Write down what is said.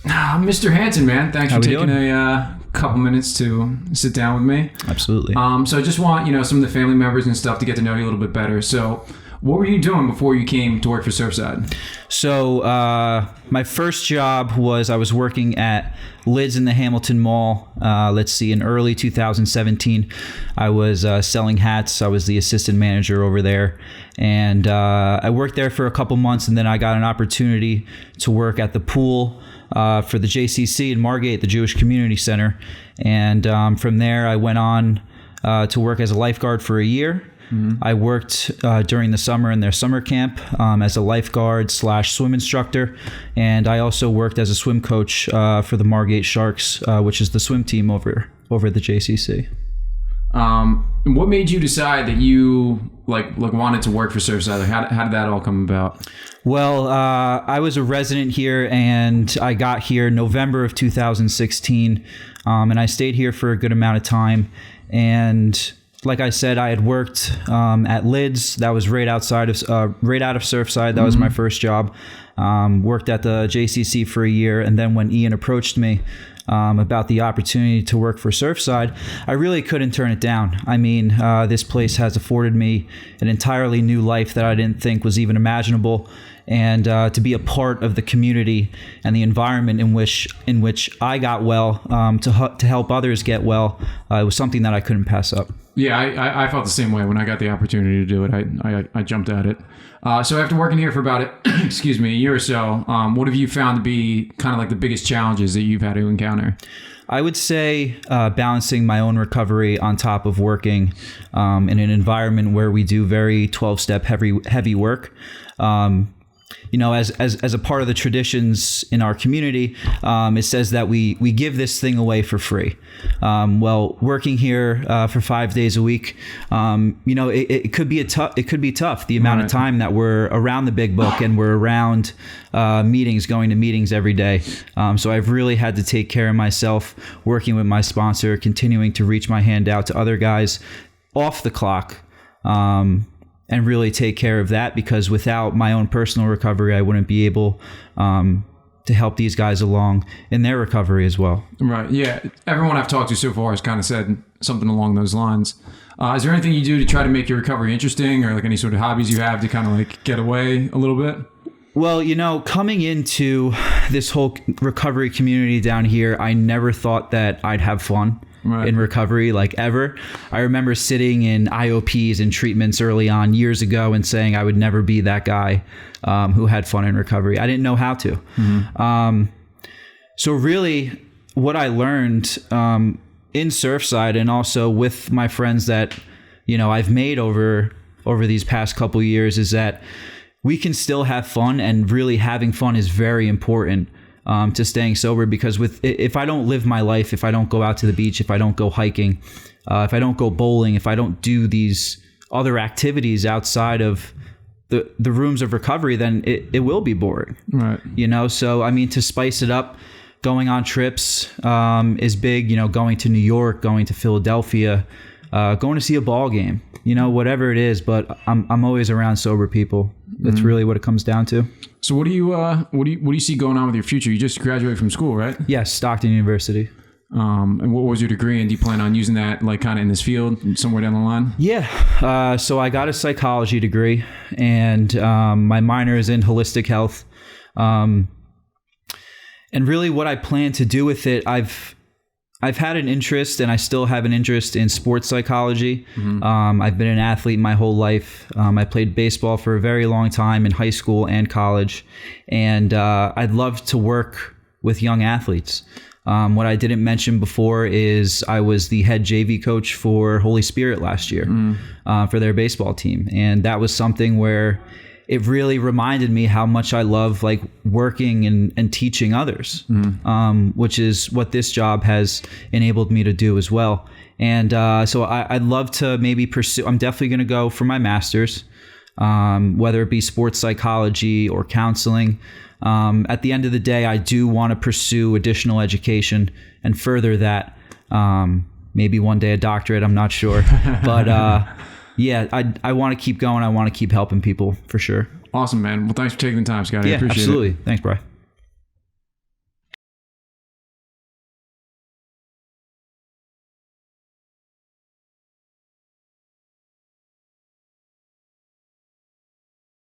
Mr. Hanson, man, thanks How for we taking doing? a couple minutes to sit down with me. Absolutely. So I just want, some of the family members and stuff to get to know you a little bit better. So what were you doing before you came to work for Surfside? So my first job was I was working at Lids in the Hamilton Mall. In early 2017, I was selling hats. I was the assistant manager over there. And I worked there for a couple months, and then I got an opportunity to work at the pool for the JCC in Margate, the Jewish Community Center. And from there, I went on to work as a lifeguard for a year. Mm-hmm. I worked during the summer in their summer camp as a lifeguard / swim instructor. And I also worked as a swim coach for the Margate Sharks, which is the swim team over at the JCC. What made you decide that you wanted to work for Surfside? How did that all come about? Well, I was a resident here, and I got here November of 2016, and I stayed here for a good amount of time. And like I said, I had worked at Lids. That was right out of Surfside. That was my first job. Worked at the JCC for a year, and then when Ian approached me about the opportunity to work for Surfside, I really couldn't turn it down. I mean, this place has afforded me an entirely new life that I didn't think was even imaginable, and to be a part of the community and the environment in which I got well, to help others get well, it was something that I couldn't pass up. Yeah, I felt the same way when I got the opportunity to do it. I jumped at it. So after working here for about a year or so, what have you found to be kind of like the biggest challenges that you've had to encounter? I would say balancing my own recovery on top of working in an environment where we do very 12-step heavy work. As a part of the traditions in our community, it says that we give this thing away for free. Working here for 5 days a week, it could be tough. The amount of time that we're around the big book and we're around going to meetings every day. So I've really had to take care of myself, working with my sponsor, continuing to reach my hand out to other guys off the clock. And really take care of that, because without my own personal recovery, I wouldn't be able to help these guys along in their recovery as well. Right. Yeah. Everyone I've talked to so far has kind of said something along those lines. Is there anything you do to try to make your recovery interesting, or like any sort of hobbies you have to kind of like get away a little bit? Well, coming into this whole recovery community down here, I never thought that I'd have fun. Right. In recovery, like ever. I remember sitting in IOPs and treatments early on years ago and saying I would never be that guy who had fun in recovery. I didn't know how to. Mm-hmm. So really what I learned in Surfside, and also with my friends that I've made over these past couple years, is that we can still have fun, and really having fun is very important to staying sober, because if I don't live my life, if I don't go out to the beach, if I don't go hiking, if I don't go bowling, if I don't do these other activities outside of the rooms of recovery, then it will be boring. Right. So I mean, to spice it up, going on trips is big. Going to New York, going to Philadelphia, going to see a ball game, whatever it is. But I'm always around sober people. That's really what it comes down to. So what do you see going on with your future? You just graduated from school, right? Yes, Stockton University. And what was your degree? And do you plan on using that like kind of in this field somewhere down the line? Yeah. So I got a psychology degree, and my minor is in holistic health. And really what I plan to do with it, I've had an interest, and I still have an interest in sports psychology. Mm-hmm. I've been an athlete my whole life. I played baseball for a very long time in high school and college, and I'd love to work with young athletes. What I didn't mention before is I was the head JV coach for Holy Spirit last year for their baseball team, and that was something where it really reminded me how much I love like working and teaching others, which is what this job has enabled me to do as well. And so I'd love to maybe pursue, I'm definitely going to go for my master's, whether it be sports psychology or counseling. At the end of the day, I do want to pursue additional education and further that. Maybe one day a doctorate, I'm not sure. But yeah, I want to keep going. I want to keep helping people for sure. Awesome, man. Well, thanks for taking the time, Scotty. Yeah, I appreciate absolutely. it. Thanks, Bri.